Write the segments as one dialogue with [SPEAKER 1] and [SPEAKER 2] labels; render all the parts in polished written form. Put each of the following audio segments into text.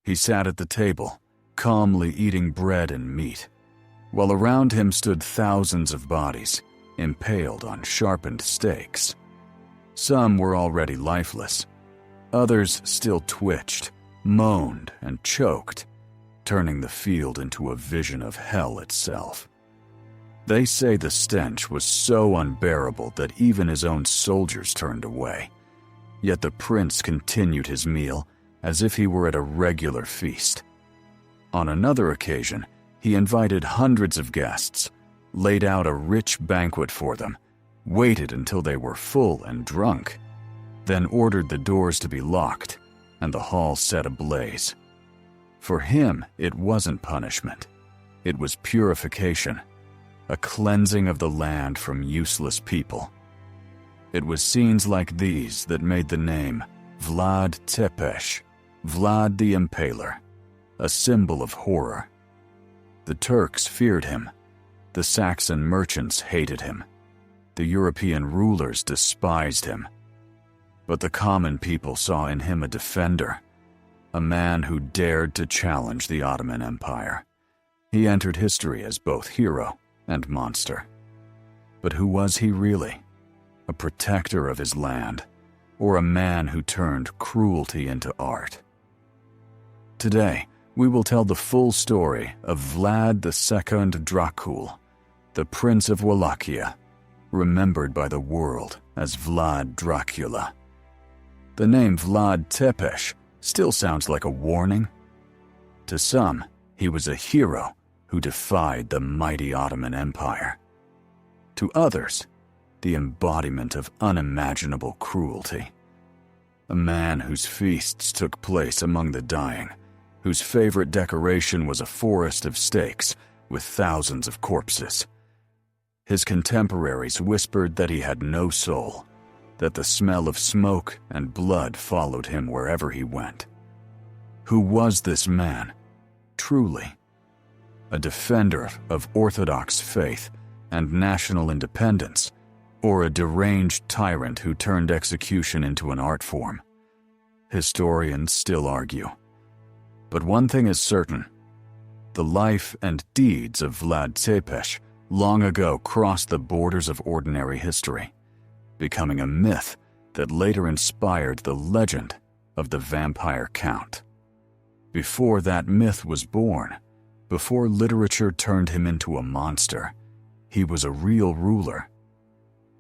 [SPEAKER 1] He sat at the table, calmly eating bread and meat, while around him stood thousands of bodies, impaled on sharpened stakes. Some were already lifeless. Others still twitched, moaned, and choked, turning the field into a vision of hell itself. They say the stench was so unbearable that even his own soldiers turned away. Yet the prince continued his meal as if he were at a regular feast. On another occasion, he invited hundreds of guests, laid out a rich banquet for them, waited until they were full and drunk, then ordered the doors to be locked and the hall set ablaze. For him, it wasn't punishment. It was purification, a cleansing of the land from useless people. It was scenes like these that made the name Vlad Țepeș, Vlad the Impaler, a symbol of horror. The Turks feared him. The Saxon merchants hated him. The European rulers despised him. But the common people saw in him a defender, a man who dared to challenge the Ottoman Empire. He entered history as both hero and monster. But who was he really? A protector of his land, or a man who turned cruelty into art? Today, we will tell the full story of Vlad II Dracula, the Prince of Wallachia, remembered by the world as Vlad Dracula. The name Vlad Țepeș still sounds like a warning. To some, he was a hero who defied the mighty Ottoman Empire. To others, the embodiment of unimaginable cruelty. A man whose feasts took place among the dying, whose favorite decoration was a forest of stakes with thousands of corpses. His contemporaries whispered that he had no soul, that the smell of smoke and blood followed him wherever he went. Who was this man, truly? A defender of Orthodox faith and national independence, or a deranged tyrant who turned execution into an art form? Historians still argue. But one thing is certain: the life and deeds of Vlad Țepeș long ago crossed the borders of ordinary history, becoming a myth that later inspired the legend of the Vampire Count. Before that myth was born, before literature turned him into a monster, he was a real ruler,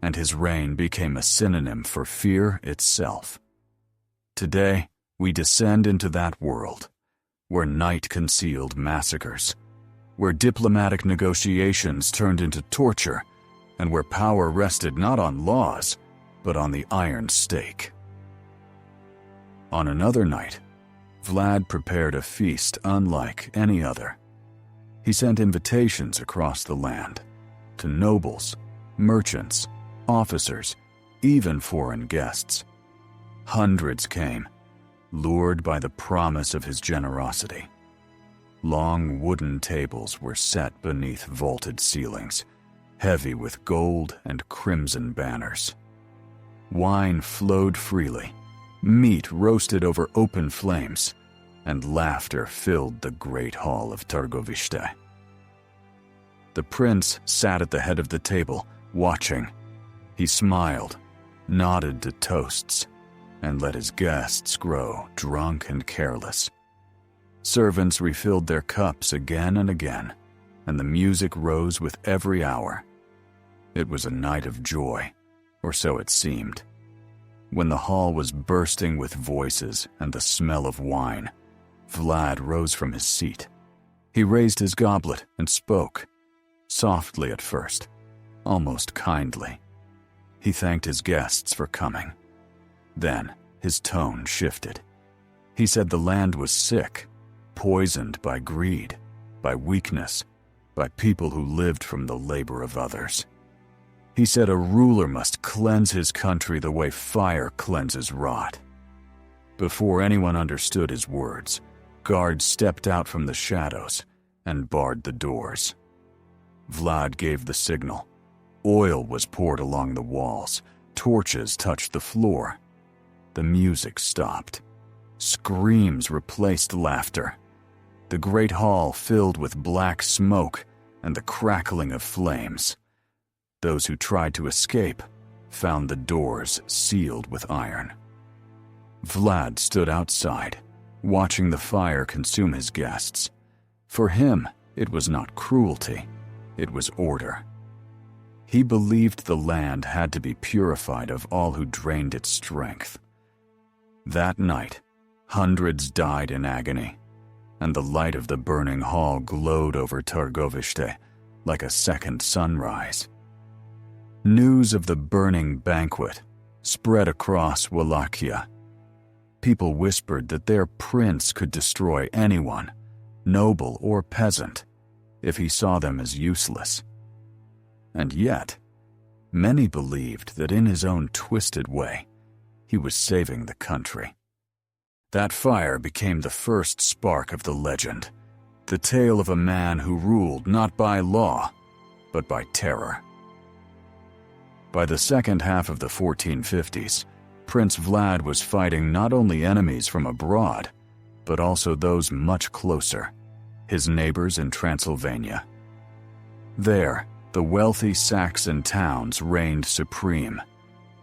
[SPEAKER 1] and his reign became a synonym for fear itself. Today, we descend into that world, where night concealed massacres, where diplomatic negotiations turned into torture, and where power rested not on laws, but on the iron stake. On another night, Vlad prepared a feast unlike any other. He sent invitations across the land, to nobles, merchants, officers, even foreign guests. Hundreds came, lured by the promise of his generosity. Long wooden tables were set beneath vaulted ceilings, heavy with gold and crimson banners. Wine flowed freely, meat roasted over open flames, and laughter filled the great hall of Târgoviște. The prince sat at the head of the table, watching. He smiled, nodded to toasts, and let his guests grow drunk and careless. Servants refilled their cups again and again, and the music rose with every hour. It was a night of joy, or so it seemed. When the hall was bursting with voices and the smell of wine, Vlad rose from his seat. He raised his goblet and spoke, softly at first, almost kindly. He thanked his guests for coming. Then his tone shifted. He said the land was sick, poisoned by greed, by weakness, by people who lived from the labor of others. He said a ruler must cleanse his country the way fire cleanses rot. Before anyone understood his words, guards stepped out from the shadows and barred the doors. Vlad gave the signal. Oil was poured along the walls. Torches touched the floor. The music stopped. Screams replaced laughter. The great hall filled with black smoke and the crackling of flames. Those who tried to escape found the doors sealed with iron. Vlad stood outside, watching the fire consume his guests. For him, it was not cruelty, it was order. He believed the land had to be purified of all who drained its strength. That night, hundreds died in agony, and the light of the burning hall glowed over Târgoviște like a second sunrise. News of the burning banquet spread across Wallachia. People whispered that their prince could destroy anyone, noble or peasant, if he saw them as useless. And yet, many believed that in his own twisted way, he was saving the country. That fire became the first spark of the legend, the tale of a man who ruled not by law, but by terror. By the second half of the 1450s, Prince Vlad was fighting not only enemies from abroad, but also those much closer, his neighbors in Transylvania. There, the wealthy Saxon towns reigned supreme.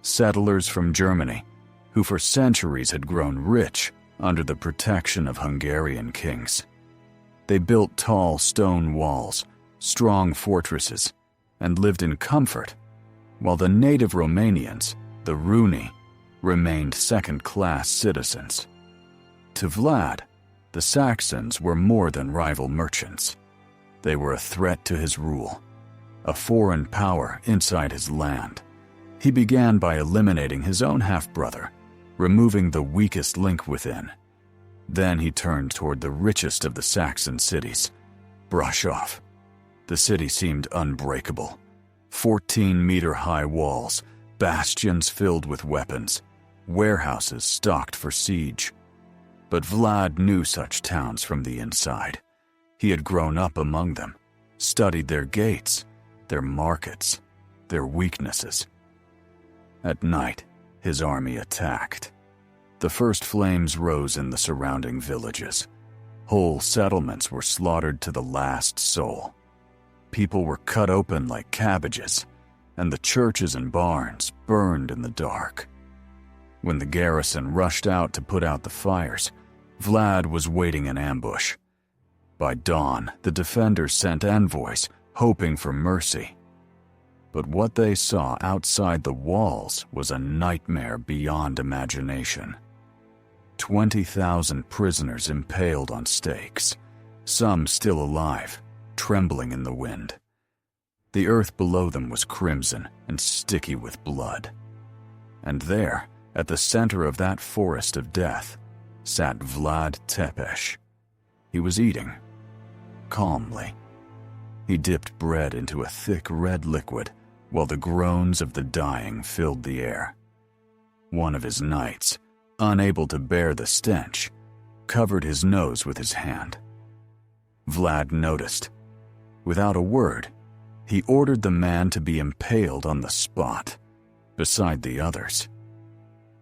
[SPEAKER 1] Settlers from Germany, who for centuries had grown rich under the protection of Hungarian kings. They built tall stone walls, strong fortresses, and lived in comfort, while the native Romanians, the Runi, remained second-class citizens. To Vlad, the Saxons were more than rival merchants. They were a threat to his rule, a foreign power inside his land. He began by eliminating his own half-brother, removing the weakest link within. Then he turned toward the richest of the Saxon cities, Brașov. The city seemed unbreakable. 14-meter-high walls, bastions filled with weapons, warehouses stocked for siege. But Vlad knew such towns from the inside. He had grown up among them, studied their gates, their markets, their weaknesses. At night, his army attacked. The first flames rose in the surrounding villages. Whole settlements were slaughtered to the last soul. People were cut open like cabbages, and the churches and barns burned in the dark. When the garrison rushed out to put out the fires, Vlad was waiting in ambush. By dawn, the defenders sent envoys, hoping for mercy. But what they saw outside the walls was a nightmare beyond imagination. 20,000 prisoners impaled on stakes, some still alive, trembling in the wind. The earth below them was crimson and sticky with blood. And there, at the center of that forest of death, sat Vlad Țepeș. He was eating, calmly. He dipped bread into a thick red liquid, while the groans of the dying filled the air. One of his knights, unable to bear the stench, covered his nose with his hand. Vlad noticed. Without a word, he ordered the man to be impaled on the spot, beside the others.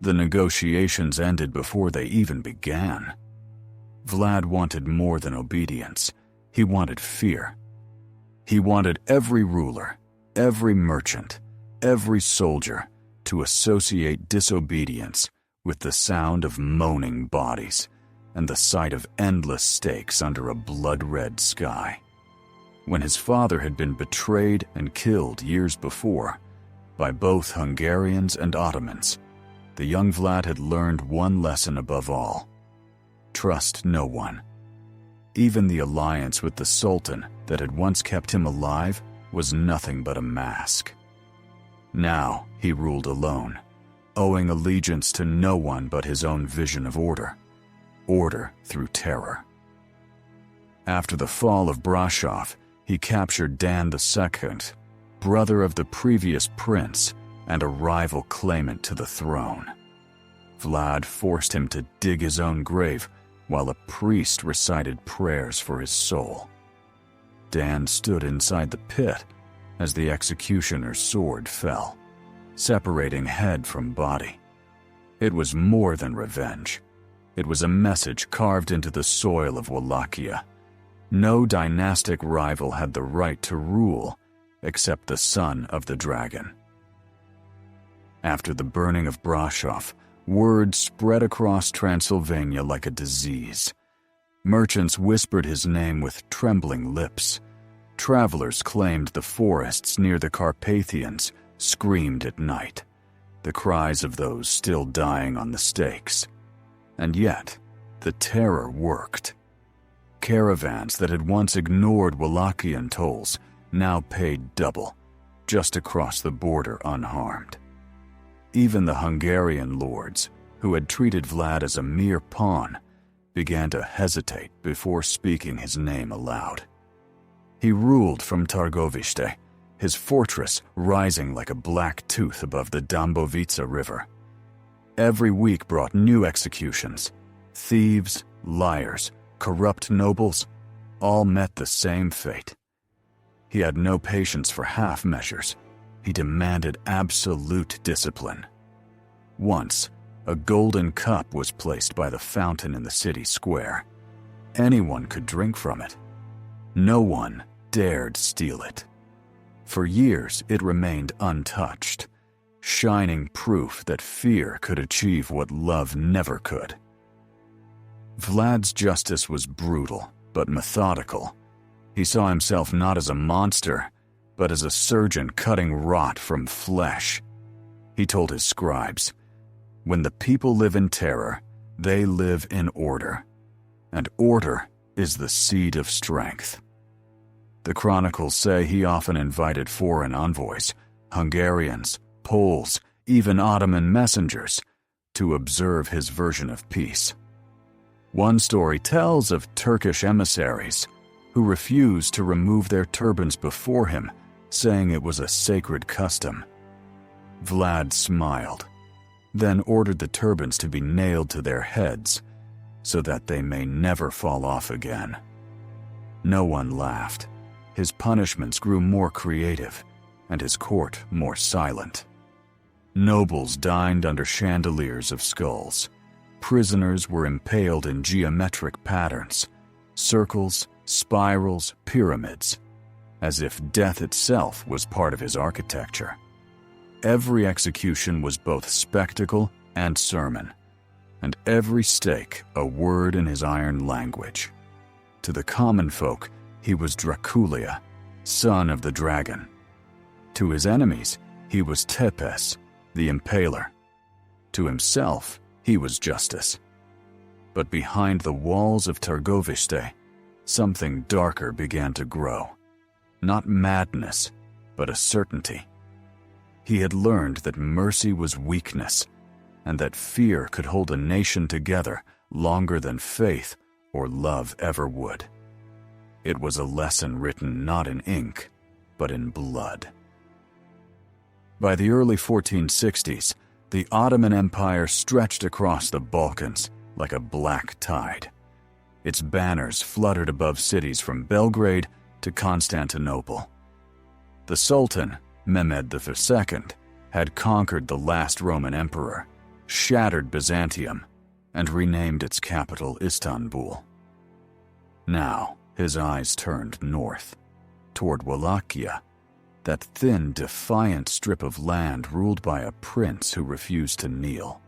[SPEAKER 1] The negotiations ended before they even began. Vlad wanted more than obedience. He wanted fear. He wanted every ruler, every merchant, every soldier to associate disobedience with the sound of moaning bodies and the sight of endless stakes under a blood-red sky. When his father had been betrayed and killed years before by both Hungarians and Ottomans, the young Vlad had learned one lesson above all: trust no one. Even the alliance with the Sultan that had once kept him alive was nothing but a mask. Now he ruled alone, owing allegiance to no one but his own vision of order through terror. After the fall of Brașov, he captured Dan II, brother of the previous prince and a rival claimant to the throne. Vlad forced him to dig his own grave while a priest recited prayers for his soul. Dan stood inside the pit as the executioner's sword fell, separating head from body. It was more than revenge. It was a message carved into the soil of Wallachia. No dynastic rival had the right to rule except the son of the dragon. After the burning of Brasov, word spread across Transylvania like a disease. Merchants whispered his name with trembling lips. Travelers claimed the forests near the Carpathians screamed at night, the cries of those still dying on the stakes. And yet, the terror worked. Caravans that had once ignored Wallachian tolls now paid double, just across the border unharmed. Even the Hungarian lords, who had treated Vlad as a mere pawn, began to hesitate before speaking his name aloud. He ruled from Targovište, his fortress rising like a black tooth above the Dąbrowica River. Every week brought new executions. Thieves, liars, corrupt nobles, all met the same fate. He had no patience for half measures. He demanded absolute discipline. Once, a golden cup was placed by the fountain in the city square. Anyone could drink from it. No one dared steal it. For years, it remained untouched, shining proof that fear could achieve what love never could. Vlad's justice was brutal, but methodical. He saw himself not as a monster, but as a surgeon cutting rot from flesh. He told his scribes, "When the people live in terror, they live in order, and order is the seed of strength." The chronicles say he often invited foreign envoys, Hungarians, Poles, even Ottoman messengers, to observe his version of peace. One story tells of Turkish emissaries who refused to remove their turbans before him, saying it was a sacred custom. Vlad smiled, then ordered the turbans to be nailed to their heads so that they may never fall off again. No one laughed. His punishments grew more creative, and his court more silent. Nobles dined under chandeliers of skulls. Prisoners were impaled in geometric patterns, circles, spirals, pyramids, as if death itself was part of his architecture. Every execution was both spectacle and sermon, and every stake a word in his iron language. To the common folk, he was Dracula, son of the dragon. To his enemies, he was Țepeș, the Impaler. To himself, he was justice. But behind the walls of Targovište, something darker began to grow. Not madness, but a certainty. He had learned that mercy was weakness, and that fear could hold a nation together longer than faith or love ever would. It was a lesson written not in ink, but in blood. By the early 1460s, the Ottoman Empire stretched across the Balkans like a black tide. Its banners fluttered above cities from Belgrade to Constantinople. The Sultan, Mehmed II, had conquered the last Roman emperor, shattered Byzantium, and renamed its capital Istanbul. Now, his eyes turned north, toward Wallachia, that thin, defiant strip of land ruled by a prince who refused to kneel.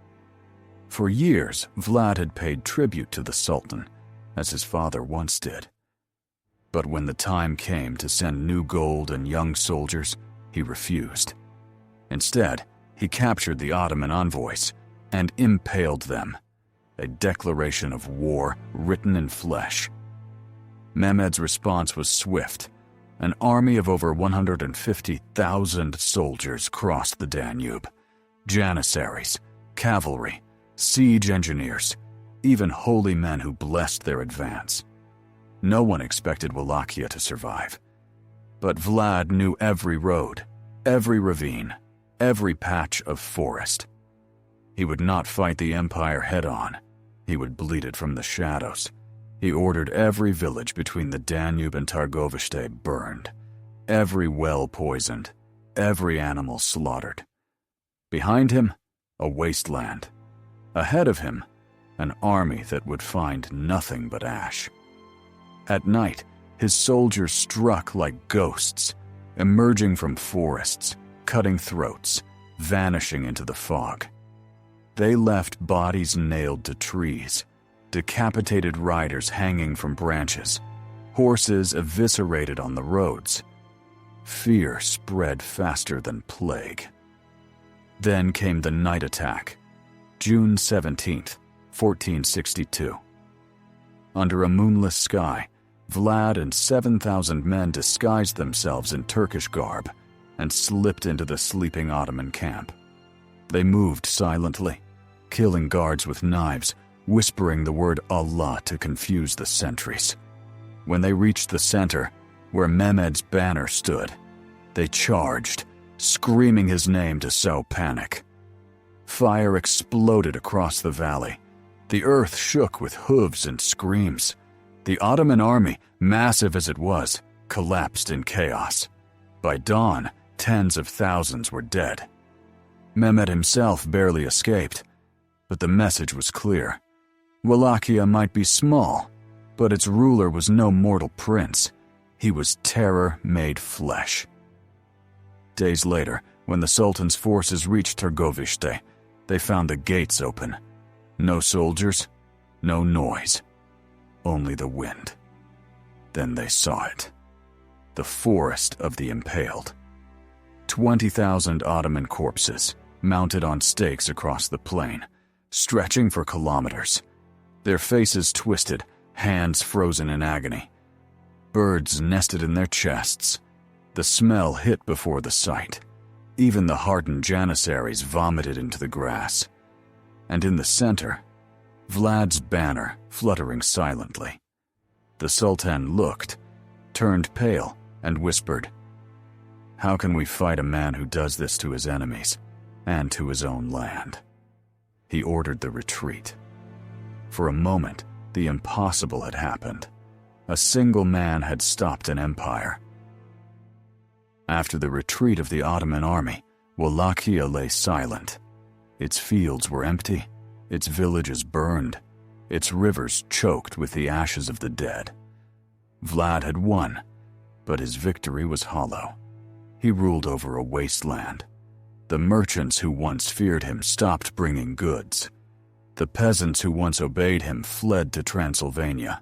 [SPEAKER 1] For years, Vlad had paid tribute to the Sultan, as his father once did. But when the time came to send new gold and young soldiers, he refused. Instead, he captured the Ottoman envoys and impaled them, a declaration of war written in flesh. Mehmed's response was swift. An army of over 150,000 soldiers crossed the Danube. Janissaries, cavalry, siege engineers, even holy men who blessed their advance. No one expected Wallachia to survive. But Vlad knew every road, every ravine, every patch of forest. He would not fight the empire head-on. He would bleed it from the shadows. He ordered every village between the Danube and Targovište burned, every well poisoned, every animal slaughtered. Behind him, a wasteland. Ahead of him, an army that would find nothing but ash. At night, his soldiers struck like ghosts, emerging from forests, cutting throats, vanishing into the fog. They left bodies nailed to trees, decapitated riders hanging from branches, horses eviscerated on the roads. Fear spread faster than plague. Then came the night attack, June 17th, 1462. Under a moonless sky, Vlad and 7,000 men disguised themselves in Turkish garb and slipped into the sleeping Ottoman camp. They moved silently, killing guards with knives, whispering the word Allah to confuse the sentries. When they reached the center, where Mehmed's banner stood, they charged, screaming his name to sow panic. Fire exploded across the valley. The earth shook with hooves and screams. The Ottoman army, massive as it was, collapsed in chaos. By dawn, tens of thousands were dead. Mehmed himself barely escaped, but the message was clear. Wallachia might be small, but its ruler was no mortal prince. He was terror made flesh. Days later, when the Sultan's forces reached Târgoviște, they found the gates open. No soldiers, no noise, only the wind. Then they saw it. The forest of the impaled. 20,000 Ottoman corpses, mounted on stakes across the plain, stretching for kilometers. Their faces twisted, hands frozen in agony. Birds nested in their chests. The smell hit before the sight. Even the hardened janissaries vomited into the grass. And in the center, Vlad's banner fluttering silently. The Sultan looked, turned pale, and whispered, "How can we fight a man who does this to his enemies and to his own land?" He ordered the retreat. For a moment, the impossible had happened. A single man had stopped an empire. After the retreat of the Ottoman army, Wallachia lay silent. Its fields were empty, its villages burned, its rivers choked with the ashes of the dead. Vlad had won, but his victory was hollow. He ruled over a wasteland. The merchants who once feared him stopped bringing goods. The peasants who once obeyed him fled to Transylvania.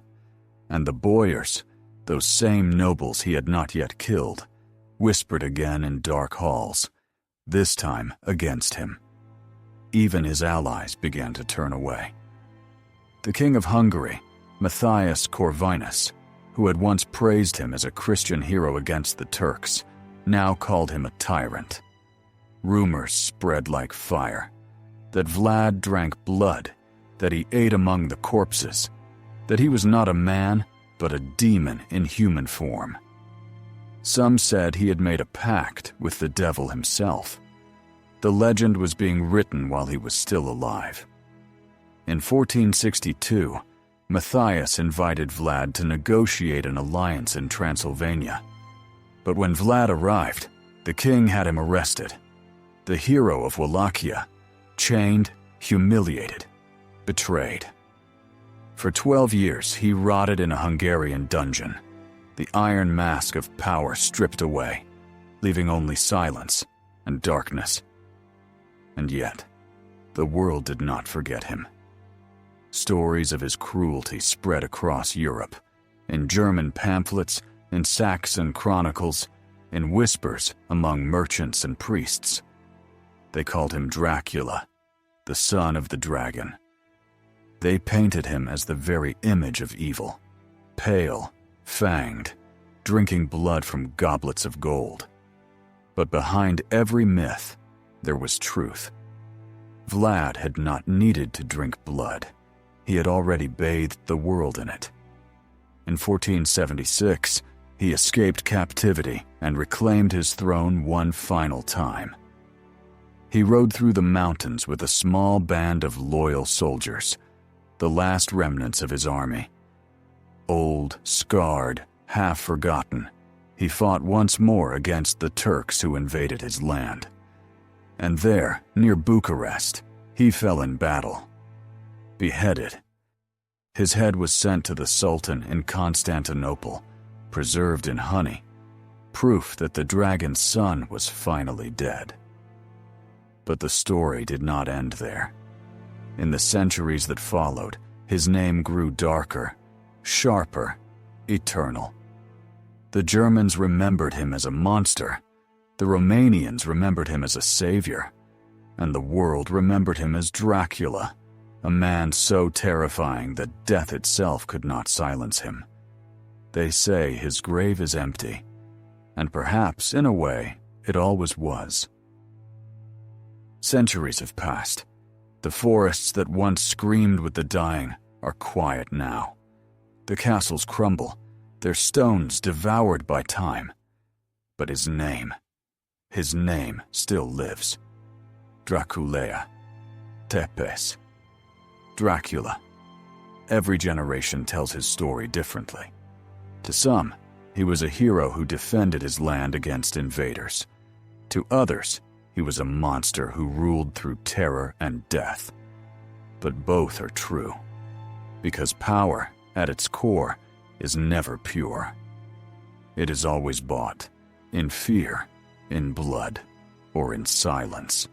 [SPEAKER 1] And the boyars, those same nobles he had not yet killed, whispered again in dark halls, this time against him. Even his allies began to turn away. The king of Hungary, Matthias Corvinus, who had once praised him as a Christian hero against the Turks, now called him a tyrant. Rumors spread like fire, that Vlad drank blood, that he ate among the corpses, that he was not a man, but a demon in human form. Some said he had made a pact with the devil himself. The legend was being written while he was still alive. In 1462, Matthias invited Vlad to negotiate an alliance in Transylvania. But when Vlad arrived, the king had him arrested. The hero of Wallachia, chained, humiliated, betrayed. For 12 years, he rotted in a Hungarian dungeon, the iron mask of power stripped away, leaving only silence and darkness. And yet, the world did not forget him. Stories of his cruelty spread across Europe, in German pamphlets, in Saxon chronicles, in whispers among merchants and priests. They called him Dracula, the son of the dragon. They painted him as the very image of evil, pale, fanged, drinking blood from goblets of gold. But behind every myth, there was truth. Vlad had not needed to drink blood. He had already bathed the world in it. In 1476, he escaped captivity and reclaimed his throne one final time. He rode through the mountains with a small band of loyal soldiers, the last remnants of his army. Old, scarred, half-forgotten, he fought once more against the Turks who invaded his land. And there, near Bucharest, he fell in battle. beheaded. His head was sent to the Sultan in Constantinople, preserved in honey, proof that the dragon's son was finally dead. But the story did not end there. In the centuries that followed, his name grew darker, sharper, eternal. The Germans remembered him as a monster, the Romanians remembered him as a savior, and the world remembered him as Dracula, a man so terrifying that death itself could not silence him. They say his grave is empty, and perhaps, in a way, it always was. Centuries have passed. The forests that once screamed with the dying are quiet now. The castles crumble, their stones devoured by time. But his name still lives. Dracula, Țepeș, Dracula. Every generation tells his story differently. To some, he was a hero who defended his land against invaders. To others, he was a monster who ruled through terror and death. But both are true, because power, at its core, is never pure. It is always bought, in fear, in blood, or in silence.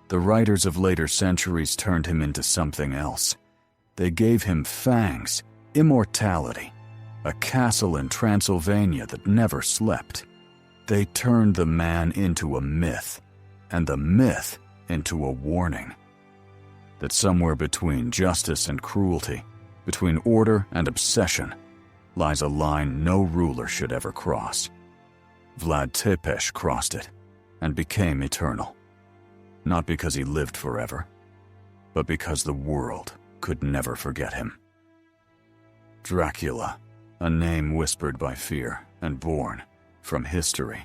[SPEAKER 1] The writers of later centuries turned him into something else. They gave him fangs, immortality, a castle in Transylvania that never slept. They turned the man into a myth, and the myth into a warning. That somewhere between justice and cruelty, between order and obsession, lies a line no ruler should ever cross. Vlad Țepeș crossed it, and became eternal. Not because he lived forever, but because the world could never forget him. Dracula, a name whispered by fear and born from history.